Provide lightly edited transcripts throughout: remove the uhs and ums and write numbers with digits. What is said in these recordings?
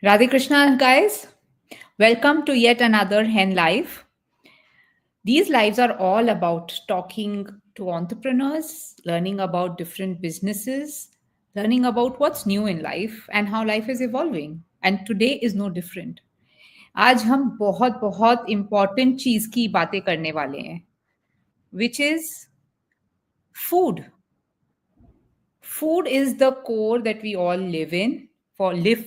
Radhe Krishna, guys. Welcome to yet another Hen Live. These lives are all about talking to entrepreneurs, learning about different businesses, learning about what's new in life and how life is evolving. And today is no different. आज हम बहुत बहुत important चीज की बातें करने वाले हैं, which is food. Food is the core that we all live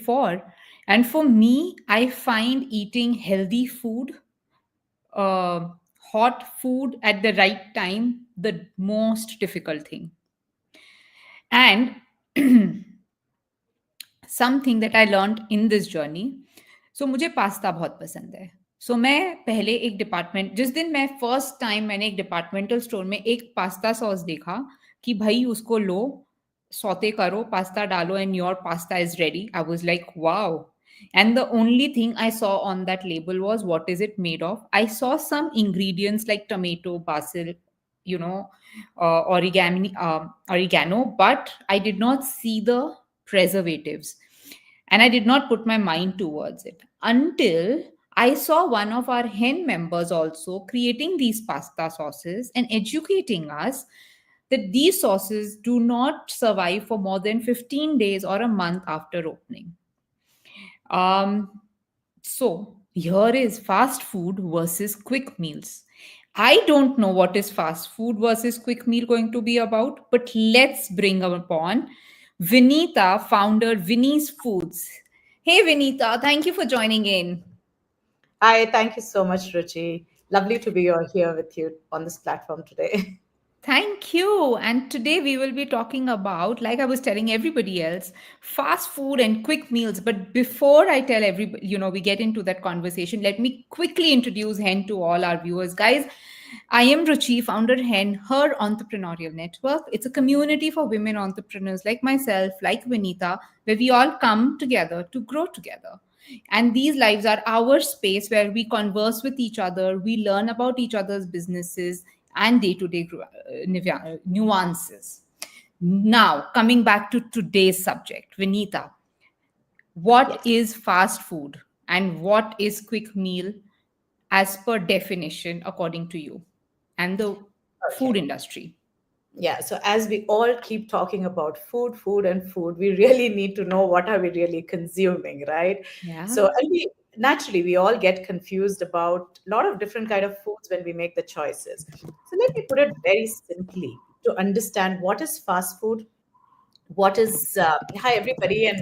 for. And for me, I find eating healthy food, uh, hot food at the right time, the most difficult thing. And something that I learned in this journey. So मुझे pasta बहुत पसंद है. सो मैं पहले एक department जिस दिन मैं फर्स्ट टाइम मैंने एक डिपार्टमेंटल स्टोर में एक पास्ता सॉस देखा कि भाई उसको लो, सौते करो, पास्ता डालो and your pasta is ready. I was like wow. And the only thing I saw on that label was what is it made of. I saw some ingredients like tomato, basil, you know, oregano, but I did not see the preservatives, and I did not put my mind towards it until I saw one of our hen members also creating these pasta sauces and educating us that these sauces do not survive for more than 15 days or a month after opening. So here is fast food versus quick meals. I don't know what is fast food versus quick meal going to be about, but let's bring upon Vinita, founder Vinny's Foods. Hey Vinita, thank you for joining in. Hi, thank you so much, Ruchi. Lovely to be here with you on this platform today. Thank you. And today we will be talking about, like I was telling everybody else, fast food and quick meals. But before I tell everybody, we get into that conversation, let me quickly introduce Hen to all our viewers. Guys, I am Ruchi, founder Hen, her entrepreneurial network. It's a community for women entrepreneurs like myself, like Vinita, where we all come together to grow together. And these lives are our space where we converse with each other, we learn about each other's businesses and day to day nuances. Now, coming back to today's subject, Vinita, what Yes. is fast food and what is quick meal as per definition, according to you and the food Okay. industry? Yeah. So as we all keep talking about food, and food, we really need to know what are we really consuming, right? So Yeah. and we all get confused about a lot of different kind of foods when we make the choices. So let me put it very simply to understand what is fast food. What is Hi everybody, and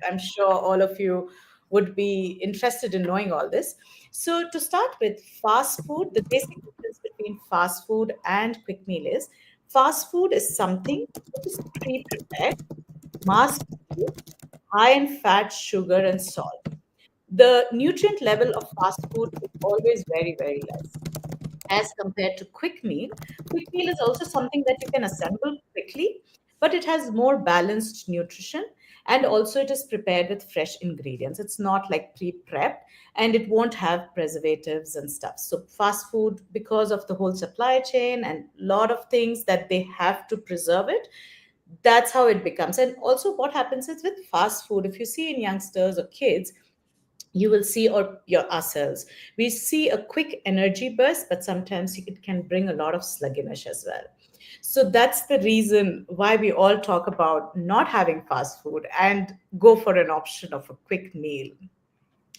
I'm sure all of you would be interested in knowing all this. So to start with, fast food, the basic difference between fast food and quick meal is fast food is something which is pre-prepared, mass produced, high in fat, sugar, and salt. The nutrient level of fast food is always very, very less as compared to quick meal. Quick meal is also something that you can assemble quickly, but it has more balanced nutrition, and also it is prepared with fresh ingredients. It's not like pre-prepped, and it won't have preservatives and stuff. So fast food, because of the whole supply chain and lot of things that they have to preserve it, that's how it becomes. And also what happens is with fast food, if you see in youngsters or kids, you will see, or your ourselves, we see a quick energy burst, but sometimes it can bring a lot of sluggishness as well. So that's the reason why we all talk about not having fast food and go for an option of a quick meal,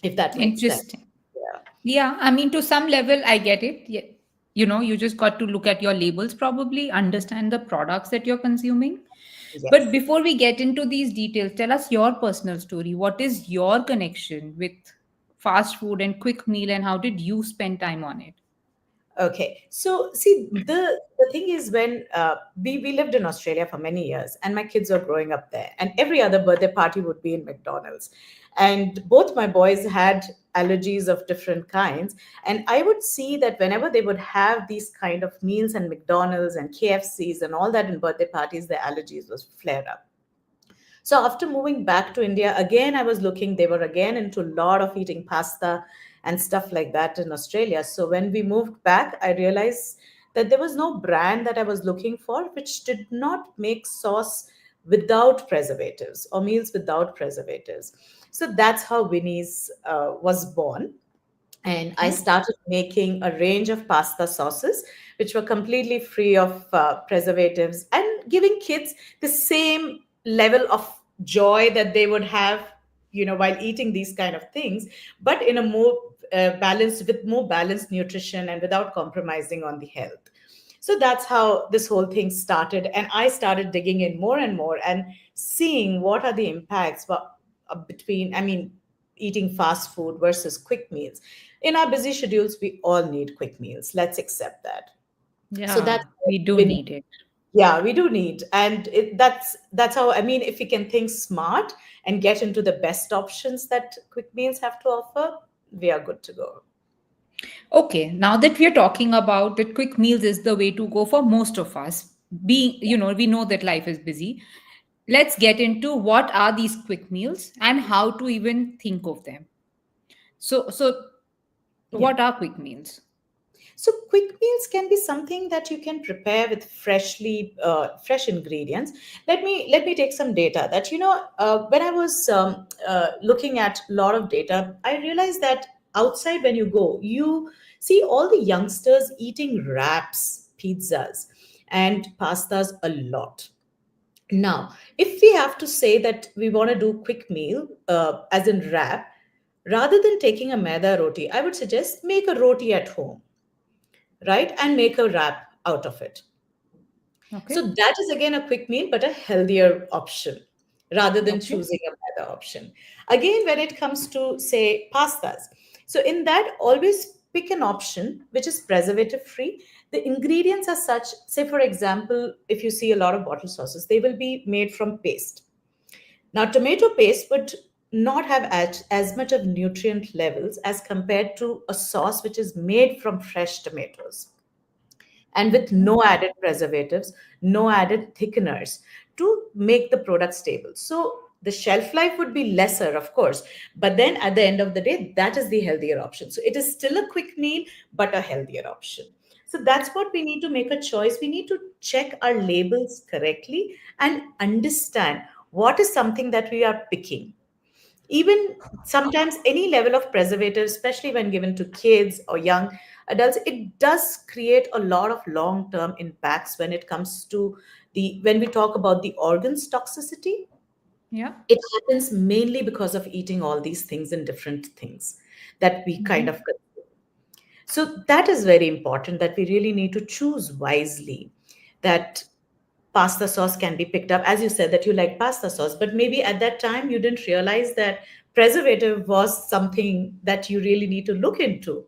if that makes sense. Interesting. Yeah. Yeah, I mean, to some level, I get it. Yeah. You just got to look at your labels, probably understand the products that you're consuming. But Yes. before we get into these details, tell us your personal story. What is your connection with fast food and quick meal, and how did you spend time on it? Okay, so see, the thing is, when we lived in Australia for many years, and my kids were growing up there, and every other birthday party would be in McDonald's, and both my boys had allergies of different kinds, and I would see that whenever they would have these kind of meals and McDonald's and KFCs and all that in birthday parties, their allergies was flare up. So after moving back to India, again, I was looking, they were again into a lot of eating pasta and stuff like that in Australia. So when we moved back, I realized that there was no brand that I was looking for which did not make sauce without preservatives, or meals without preservatives. So that's how Winnie's was born. And I Okay. started making a range of pasta sauces, which were completely free of preservatives, and giving kids the same level of joy that they would have, while eating these kind of things, but in a more balanced, with more balanced nutrition and without compromising on the health. So that's how this whole thing started, and I started digging in more and more and seeing what are the impacts between, I mean, eating fast food versus quick meals. In our busy schedules, we all need quick meals. Let's accept that. So Yeah, that's we do been, need it. yeah, we do need, and that's how, I mean, if we can think smart and get into the best options that quick meals have to offer, we are good to go. Okay, now that we are talking about that quick meals is the way to go for most of us, being, we know that life is busy. Let's get into what are these quick meals and how to even think of them. So Yeah. what are quick meals? So quick meals can be something that you can prepare with fresh ingredients. Let me take some data that, when I was looking at a lot of data, I realized that outside, when you go, you see all the youngsters eating wraps, pizzas, and pastas a lot. Now, if we have to say that we want to do quick meal, as in wrap, rather than taking a maida roti, I would suggest make a roti at home, right? And make a wrap out of it. Okay. So that is again a quick meal, but a healthier option rather than Okay. choosing a better option. Again, when it comes to, say, pastas, so in that, always pick an option which is preservative free. The ingredients are such, say, for example, if you see a lot of bottle sauces, they will be made from paste. Now, tomato paste would not have as much of nutrient levels as compared to a sauce which is made from fresh tomatoes, and with Okay. no added preservatives, no added thickeners to make the product stable. So the shelf life would be lesser, of course, but then at the end of the day, that is the healthier option. So it is still a quick meal, but a healthier option. So that's what we need to make a choice. We need to check our labels correctly and understand what is something that we are picking. Even sometimes any level of preservative, especially when given to kids or young adults, it does create a lot of long term impacts when it comes to the when we talk about the organs toxicity. Yeah. It happens mainly because of eating all these things in different things that we kind of, Hmm. so that is very important, that we really need to choose wisely. That pasta sauce can be picked up, as you said that you like pasta sauce, but maybe at that time you didn't realize that preservative was something that you really need to look into.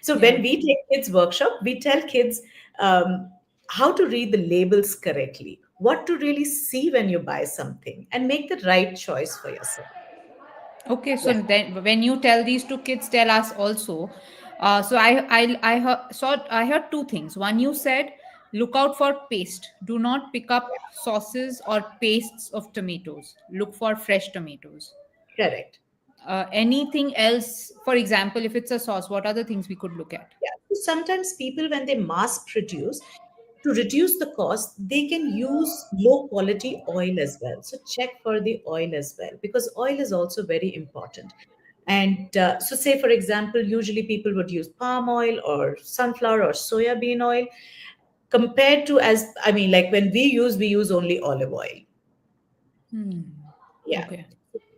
So Yeah. when we take kids workshop, we tell kids how to read the labels correctly, what to really see when you buy something, and make the right choice for yourself. Okay, so Yeah. then when you tell these two kids, tell us also. So I heard two things. One, you said look out for paste. Do not pick up sauces or pastes of tomatoes. Look for fresh tomatoes. Correct. Anything else? For example, if it's a sauce, what are the things we could look at? Yeah. So sometimes people, when they mass produce, to reduce the cost, they can use low quality oil as well. So check for the oil as well, because oil is also very important. And so, say for example, usually people would use palm oil or sunflower or soya bean oil, compared to, as I mean, like when we use only olive oil. Hmm. Yeah. Okay.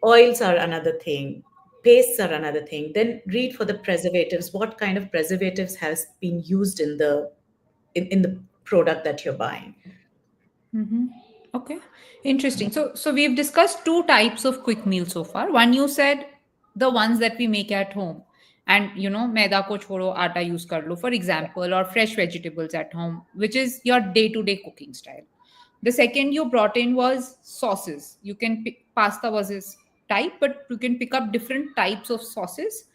Oils are another thing. Pastes are another thing. Then read for the preservatives. What kind of preservatives has been used in the product that you're buying? Mm-hmm. Okay, interesting. So we've discussed two types of quick meals so far. One, you said the ones that we make at home, and maida ko chhoro aata use kar lo, for example, or fresh vegetables at home, which is your day-to-day cooking style. The second you brought in was sauces. You can pick pasta was his type, but you can pick up different types of sauces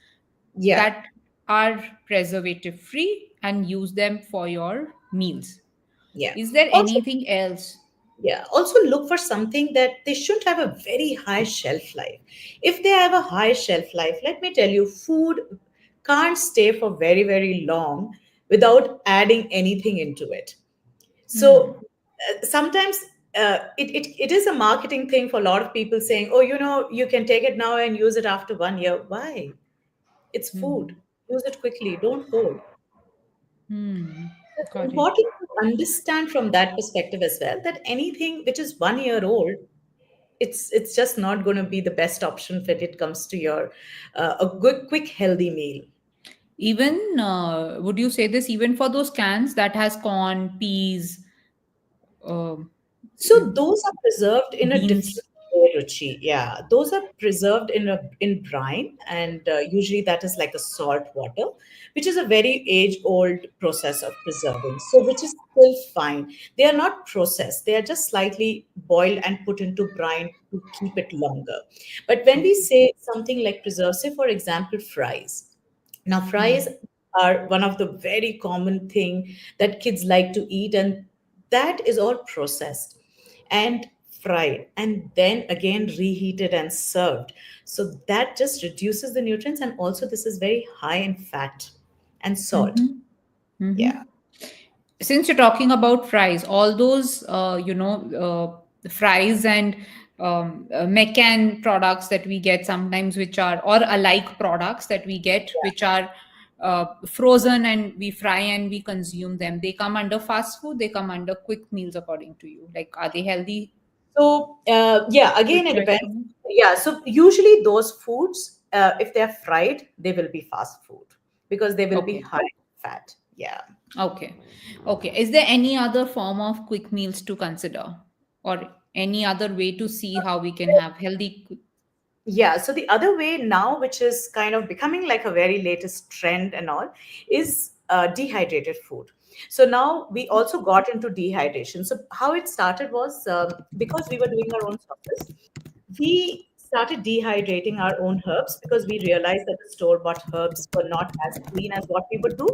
Yeah. that are preservative free and use them for your meals. Yeah. Is there Also, anything else? yeah. Also look for something that they shouldn't have a very high shelf life. If they have a high shelf life, let me tell you, food can't stay for very, very long without adding anything into it. So Hmm. sometimes. it is a marketing thing for a lot of people saying, oh, you can take it now and use it after 1 year. Why? It's food. Hmm. Use it quickly. Don't hold. Hmm. It's Got it. important to understand from that perspective as well that anything which is 1 year old, it's just not going to be the best option when it comes to your a good, quick, healthy meal. Even would you say this even for those cans that has corn, peas, um, So those are preserved in a beans? different way, Ruchi. Yeah, those are preserved in brine, and usually that is like a salt water, which is a very age-old process of preserving. So which is still fine. They are not processed; they are just slightly boiled and put into brine to keep it longer. But when we Okay. say something like preserve, say for example, fries. Now, fries Hmm. are one of the very common thing that kids like to eat, and that is all processed and fried and then again reheated and served. So that just reduces the nutrients, and also this is very high in fat and salt. Mm-hmm. Mm-hmm. Yeah. Since you're talking about fries, all those fries and Meccan products that we get sometimes, which are or alike products that we get, which are frozen and we fry and we consume them, they come under fast food, they come under quick meals according to you? Like, are they healthy? So yeah, Good again it choice depends. for me. Yeah, so usually those foods, if they're fried, they will be fast food because they will be Okay. high in fat. Yeah. Okay. Okay. Is there any other form of quick meals to consider, or any other way to see how we can have healthy? Yeah, so the other way now, which is kind of becoming like a very latest trend and all, is dehydrated food. So now we also got into dehydration. So how it started was because we were doing our own sauces, we started dehydrating our own herbs because we realized that the store bought herbs were not as clean as what we would do.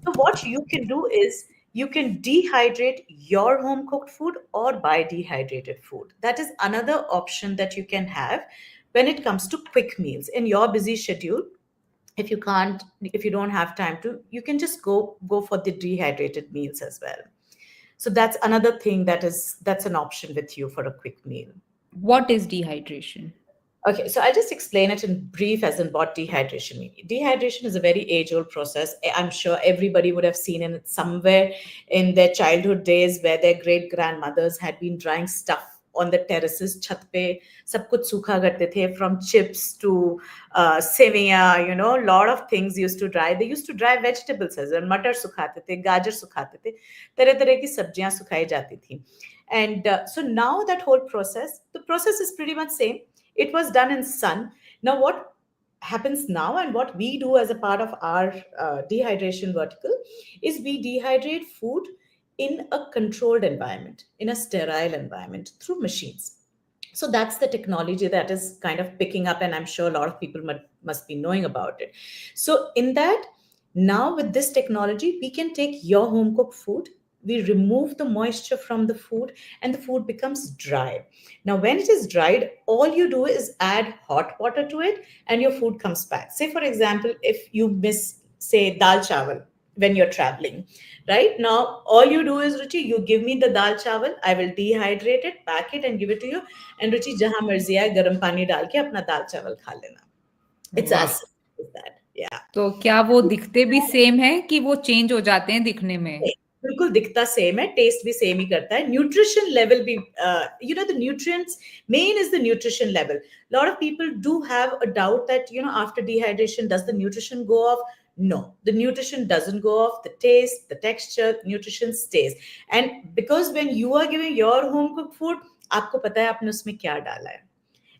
So, what you can do is you can dehydrate your home cooked food or buy dehydrated food. That is another option that you can have when it comes to quick meals in your busy schedule. If you don't have time to, you can just go for the dehydrated meals as well. So that's another thing that's an option with you for a quick meal. What is dehydration? Okay, so I'll just explain it in brief as in what dehydration means. Dehydration is a very age-old process. I'm sure everybody would have seen it somewhere in their childhood days where their great grandmothers had been drying stuff on the terraces, छत पे सब कुछ सूखा करते थे, from chips to सेवइयाँ, lot of things used to dry. They used to dry vegetables as well. मटर सुखाते थे, गाजर सुखाते थे, तरह तरह की सब्जियां सुखाई जाती थी. And so now that whole process, the process is pretty much same. It was done in sun. Now what happens now and what we do as a part of our dehydration vertical is we dehydrate food in a controlled environment, in a sterile environment through machines. So that's the technology that is kind of picking up, and I'm sure a lot of people must be knowing about it. So in that, now with this technology, we can take your home cooked food, we remove the moisture from the food, and the food becomes dry. Now when it is dried, all you do is add hot water to it and your food comes back. Say for example, if you miss, say, dal chawal when you're traveling, right? Now all you do is, Ruchi, you give me the dal chawal, I will dehydrate it, pack it, and give it to you. And Ruchi, jahan marzi hai, garam pani dal ke apna dal chawal kha lena. It's वाह! as simple as that. Yeah. तो क्या वो दिखते भी same है कि वो change हो जाते हैं दिखने में? नहीं, बिल्कुल दिखता सेम है, टेस्ट भी सेम ही करता है, न्यूट्रिशन लेवल भी, the nutrients, main is the nutrition level. Lot of people do have a doubt that after dehydration does the nutrition go of. No, the nutrition doesn't go off. The taste, the texture, nutrition stays. And because when you are giving your home cooked food, आपको पता है आपने उसमें क्या डाला है.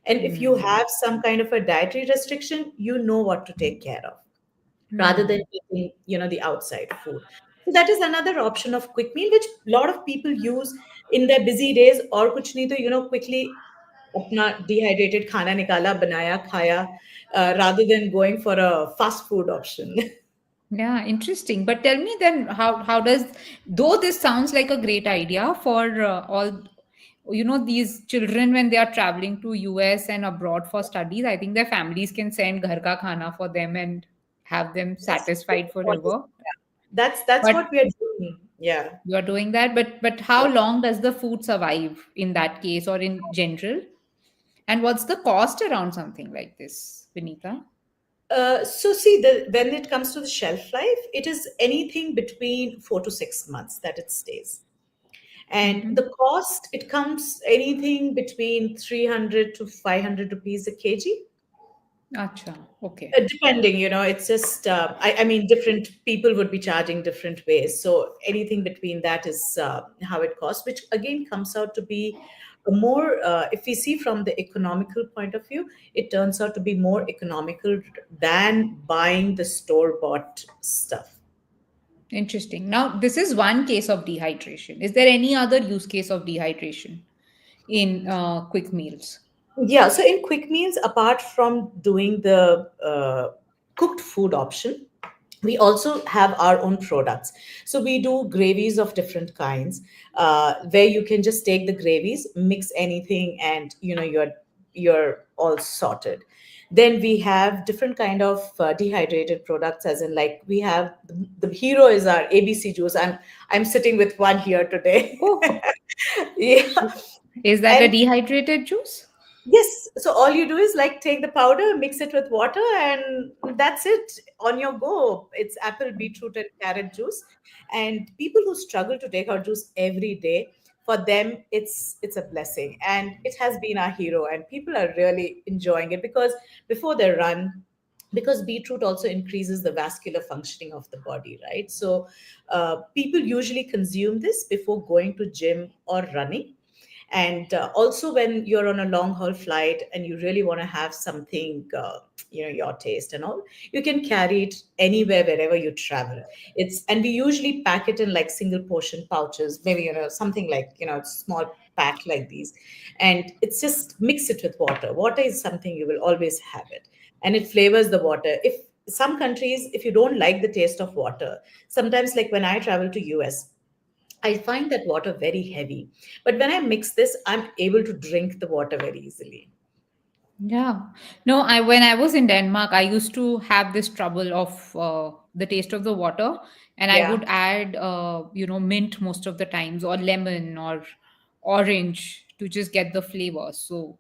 And if you Hmm. have some kind of a dietary restriction, you know what to take care of rather than Hmm. eating the outside food. So that is another option of quick meal which a lot of people use in their busy days. Or kuch nahi to quickly अपना dehydrated खाना निकाला, बनाया, खाया, rather than going for a fast food option. Yeah, interesting. But tell me then, how does, though this sounds like a great idea for all these children when they are traveling to US and abroad for studies, I think their families can send ghar ka khana for them and have them That's a good satisfied point. forever. Yeah. That's But what we are doing. Yeah. You are doing that, but how long does the food survive in that case or in general? And what's the cost around something like this, Vinita? So see, when it comes to the shelf life, it is anything between 4 to 6 months that it stays. And Mm-hmm. the cost, it comes anything between 300 to 500 rupees a kg. Acha, okay. Depending, it's just, I mean, different people would be charging different ways. So anything between that is how it costs, which again comes out to be a more, if we see from the economical point of view, it turns out to be more economical than buying the store bought stuff. Interesting. Now, this is one case of dehydration. Is there any other use case of dehydration in quick meals? Yeah, so in quick meals, apart from doing the cooked food option, we also have our own products. So we do gravies of different kinds, where you can just take the gravies, mix anything, and you're all sorted. Then we have different kind of dehydrated products, as in, like, we have the hero is our ABC juice. I'm sitting with one here today. Oh, Yeah. is that a And dehydrated juice? yes, so all you do is like take the powder, mix it with water, and that's it on your go. It's apple, beetroot, and carrot juice. And people who struggle to take our juice every day, for them, it's a blessing. And it has been our hero, and people are really enjoying it because before they run, because beetroot also increases the vascular functioning of the body, right? So people usually consume this before going to gym or running. And also when you're on a long haul flight and you really want to have something, your taste and all, you can carry it anywhere wherever you travel. And we usually pack it in like single portion pouches, maybe something like small pack like these. And it's just mix it with water. Water is something you will always have it, and it flavors the water. If some countries, if you don't like the taste of water, sometimes, like when I travel to US, I find that water very heavy. But when I mix this, I'm able to drink the water very easily. Yeah. No, I when I was in Denmark, I used to have this trouble of the taste of the water, and I Yeah, would add mint most of the times, or lemon or orange to just get the flavor. So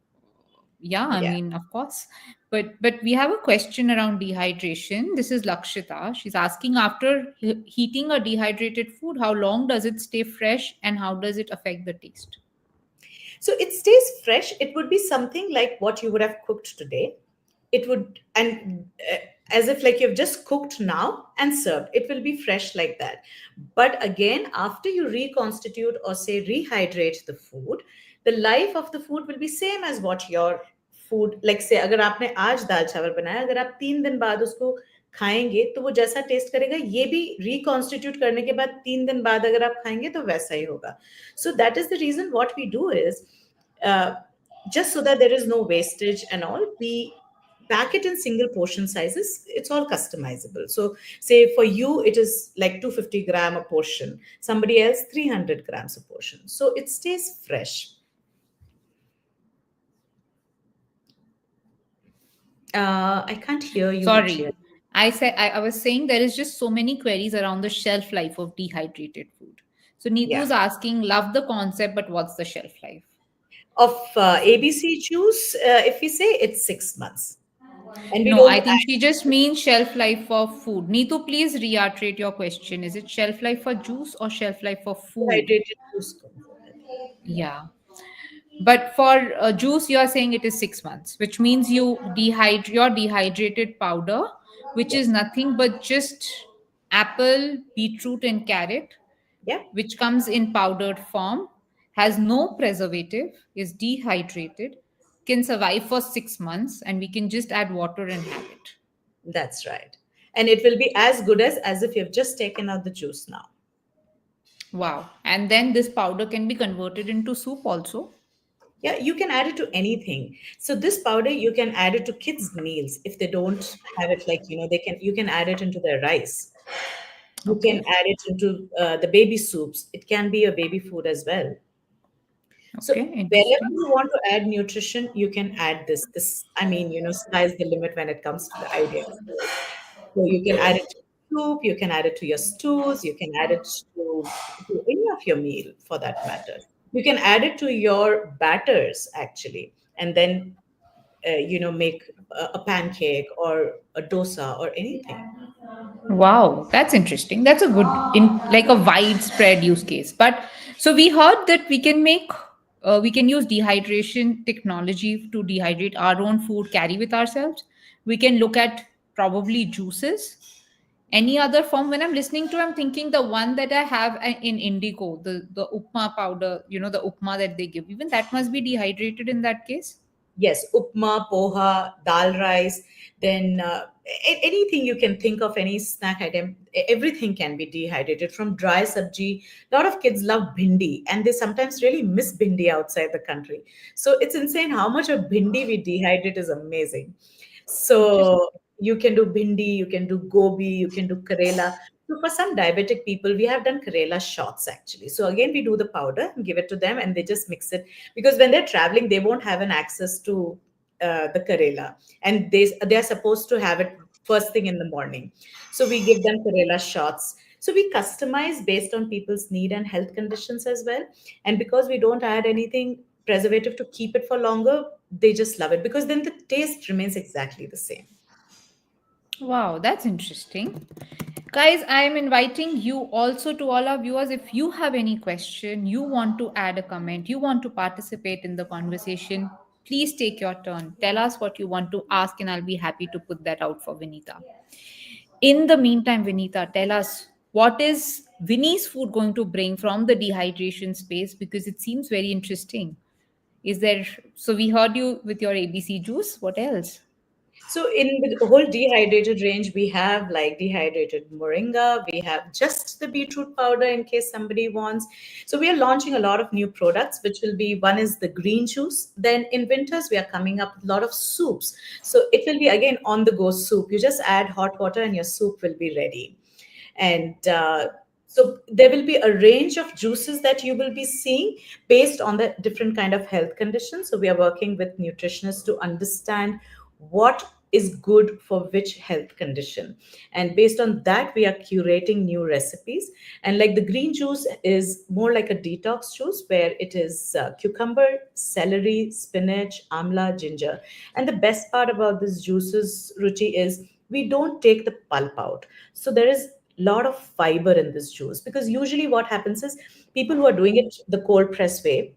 yeah, I yeah. mean, of course. But we have a question around dehydration. This is Lakshita. She's asking, after heating a dehydrated food, how long does it stay fresh and how does it affect the taste? So it stays fresh. It would be something like what you would have cooked today. It would, and as if like you've just cooked now and served, it will be fresh like that. But again, after you reconstitute or say rehydrate the food, the life of the food will be same as what your food, like say अगर आपने आज दाल चावल बनाया, अगर आप 3 दिन बाद उसको खाएंगे तो वो जैसा टेस्ट करेगा, ये भी रिकॉन्स्टिट्यूट करने के बाद 3 दिन बाद अगर आप खाएंगे तो वैसा ही होगा. So that is the reason what we do is, uh, just so that there is no wastage and all, we pack it in single portion sizes. It's all customizable. So say for you it is like 250 gram a portion, somebody else 300 grams a portion, so it stays fresh. I can't hear you Sorry. clearly. I was saying there is just so many queries around the shelf life of dehydrated food. So Yeah. Neetu's asking, love the concept, but what's the shelf life? Of ABC juice, if we say it's 6 months, and we No, don't I think add she just means shelf life for food. Neetu, please reiterate your question. Is it shelf life for juice or shelf life for food? dehydrated juice comes in it. Yeah. But for juice, you are saying it is 6 months, which means you dehydrate your dehydrated powder, which is Yes. nothing but just apple, beetroot, and carrot, Yeah, which comes in powdered form, has no preservative, is dehydrated, can survive for 6 months, and we can just add water and have it. that's right. And it will be as good as if you've just taken out the juice now. Wow. And then this powder can be converted into soup also. Yeah, you can add it to anything. So this powder, you can add it to kids' meals if they don't have it. Like they can. You can add it into their rice. You can Okay. add it into the baby soups. It can be a baby food as well. So Okay. wherever Interesting. you want to add nutrition, you can add this. I mean, sky's the limit when it comes to the ideas. So you can add it. soup, you can add it to your stews, you can add it to any of your meal for that matter. You can add it to your batters actually, and then make a pancake or a dosa or anything. Wow, that's interesting. That's a good, in like a widespread use case. But so we heard that we can use dehydration technology to dehydrate our own food, carry with ourselves. We can look at probably juices. Any other form? When I'm listening to, I'm thinking the one that I have in Indigo, the upma powder. The upma that they give. Even that must be dehydrated in that case. Yes, upma, poha, dal rice, then anything you can think of, any snack item, everything can be dehydrated from dry sabji. A lot of kids love bhindi and they sometimes really miss bhindi outside the country. So it's insane how much of bhindi we dehydrate is amazing. Interesting. So you can do bhindi, you can do gobi, you can do karela. So for some diabetic people, we have done karela shots actually. So again, we do the powder and give it to them, and they just mix it because when they're traveling, they won't have an access to the karela, and they are supposed to have it first thing in the morning. So we give them karela shots. So we customize based on people's need and health conditions as well. And because we don't add anything preservative to keep it for longer, they just love it because then the taste remains exactly the same. Wow, that's interesting. Guys, I am inviting you also, to all our viewers. If you have any question, you want to add a comment, you want to participate in the conversation, please take your turn. Tell us what you want to ask, and I'll be happy to put that out for Vinita. In the meantime, Vinita, tell us, what is Vinny's food going to bring from the dehydration space, because it seems very interesting. Is there, so we heard you with your ABC juice. What else? So in the whole dehydrated range, we have like dehydrated moringa, we have just the beetroot powder in case somebody wants. So we are launching a lot of new products, which will be, one is the green juice. Then in winters, we are coming up with a lot of soups. So it will be again on the go soup. You just add hot water and your soup will be ready. And so there will be a range of juices that you will be seeing based on the different kind of health conditions. So we are working with nutritionists to understand what is good for which health condition, and based on that we are curating new recipes. And like the green juice is more like a detox juice where it is cucumber, celery, spinach, amla, ginger. And the best part about this juices, Ruchi, is we don't take the pulp out. So there is a lot of fiber in this juice, because usually what happens is people who are doing it the cold press way,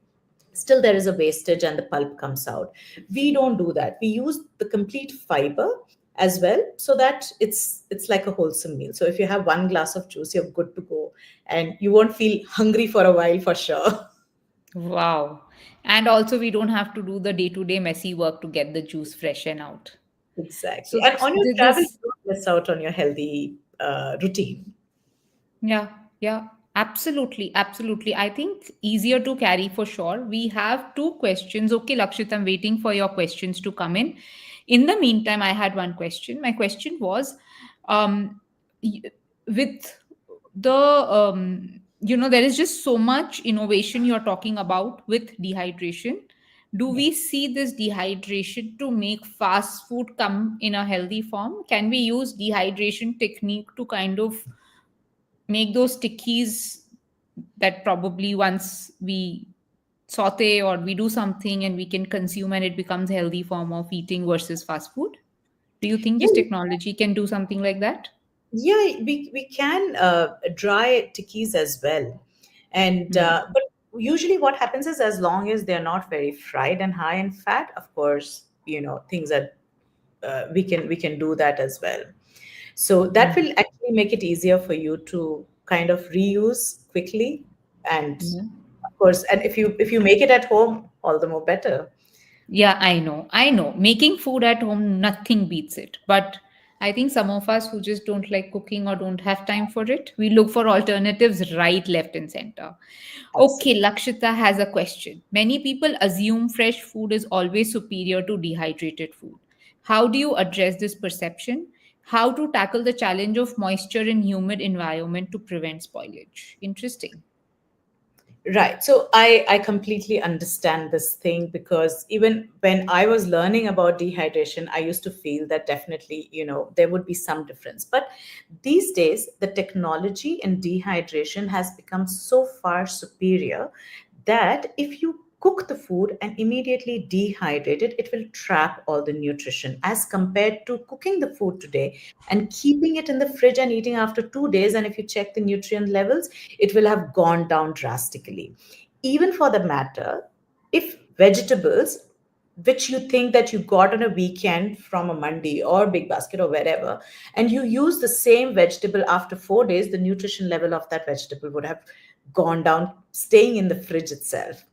still there is a wastage and the pulp comes out. We don't do that. We use the complete fiber as well, so that it's like a wholesome meal. So if you have one glass of juice, you're good to go, and you won't feel hungry for a while for sure. Wow. And also, we don't have to do the day to day messy work to get the juice fresh and out. Exactly. So, And on your travel, this, you don't miss out on your healthy routine. yeah, yeah, absolutely, absolutely. I think easier to carry for sure. We have two questions. Okay, Lakshit, I'm waiting for your questions to come in. In the meantime, I had one question. My question was, um, y- with there is just so much innovation you're talking about with dehydration. Do Yeah. we see this dehydration to make fast food come in a healthy form? Can we use dehydration technique to kind of make those stickies that probably once we saute or we do something and we can consume and it becomes a healthy form of eating versus fast food? Do you think Yeah, this technology can do something like that? yeah, we can dry tikis as well, and Hmm. but usually what happens is, as long as they're not very fried and high in fat, of course, things are we can do that as well. So that will actually make it easier for you to kind of reuse quickly, and Hmm. of course, and if you make it at home, all the more better. Yeah, I know. I know. Making food at home, nothing beats it. But I think some of us who just don't like cooking or don't have time for it, we look for alternatives right, left, and center. Okay, Absolutely. Lakshita has a question. Many people assume fresh food is always superior to dehydrated food. How do you address this perception? How to tackle the challenge of moisture in humid environment to prevent spoilage? Interesting. Right. So I completely understand this thing, because even when I was learning about dehydration, I used to feel that definitely, there would be some difference. But these days, the technology in dehydration has become so far superior that if you cook the food and immediately dehydrate it, it will trap all the nutrition, as compared to cooking the food today and keeping it in the fridge and eating after 2 days. And if you check the nutrient levels, it will have gone down drastically. Even for the matter, if vegetables, which you think that you got on a weekend from a mandi or big basket or wherever, and you use the same vegetable after 4 days, the nutrition level of that vegetable would have gone down, staying in the fridge itself.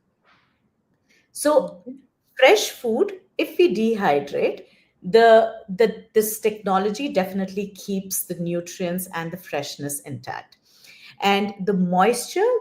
So Okay. fresh food, if we dehydrate, this technology definitely keeps the nutrients and the freshness intact. And the moisture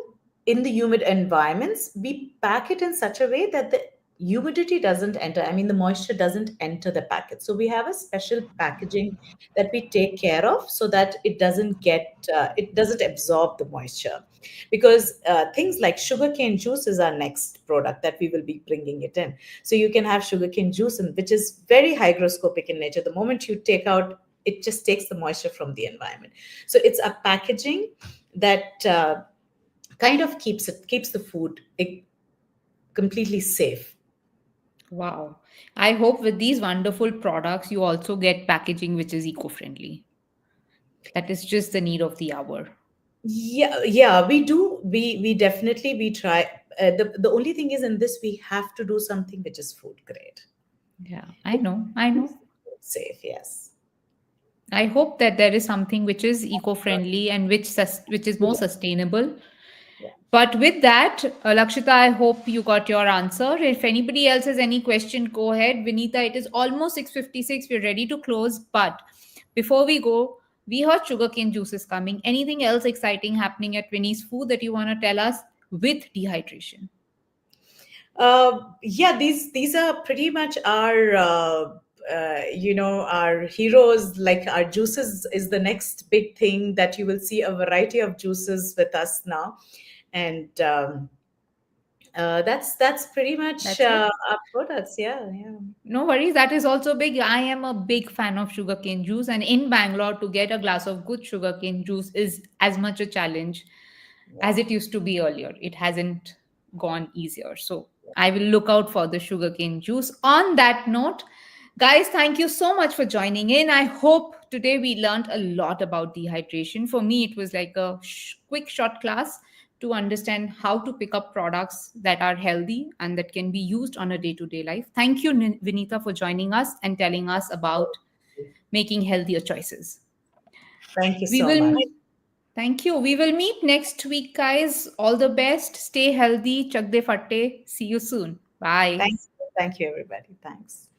in the humid environments, we pack it in such a way that the humidity doesn't enter. I mean, the moisture doesn't enter the packet. So we have a special packaging that we take care of, so that it doesn't absorb the moisture. Because things like sugarcane juice is our next product that we will be bringing it in. So you can have sugarcane juice, which is very hygroscopic in nature. The moment you take out, it just takes the moisture from the environment. So it's a packaging that kind of keeps the food completely safe. Wow. I hope with these wonderful products, you also get packaging which is eco friendly. That is just the need of the hour. Yeah, we do. We definitely we try. The only thing is, in this we have to do something which is food grade. Yeah, I know. I Keeps know. the food safe. Yes. I hope that there is something which is eco friendly and which is more Yeah. sustainable. Yeah. But with that, Lakshita, I hope you got your answer. If anybody else has any question, go ahead. Vinita, it is almost 6:56. We're ready to close. But before we go, we heard sugarcane juice is coming. Anything else exciting happening at Winnie's Food that you want to tell us with dehydration? Yeah, these are pretty much our our heroes. Like, our juices is the next big thing that you will see a variety of juices with us now. And that's pretty much That's it. our products. Yeah, yeah. No worries, that is also big. I am a big fan of sugarcane juice, and in Bangalore, to get a glass of good sugarcane juice is as much a challenge as Yeah. it used to be earlier. It hasn't gone easier. So I will look out for the sugarcane juice. On that note, guys, thank you so much for joining in. I hope today we learned a lot about dehydration. For me, it was like a quick short class to understand how to pick up products that are healthy and that can be used on a day to day life. Thank you, Vinita, for joining us and telling us about making healthier choices. Thank you We so much. will Thank you. We will meet next week, guys. All the best. Stay healthy. Chak de fatte. See you soon. Bye. Thank you, everybody. Thanks.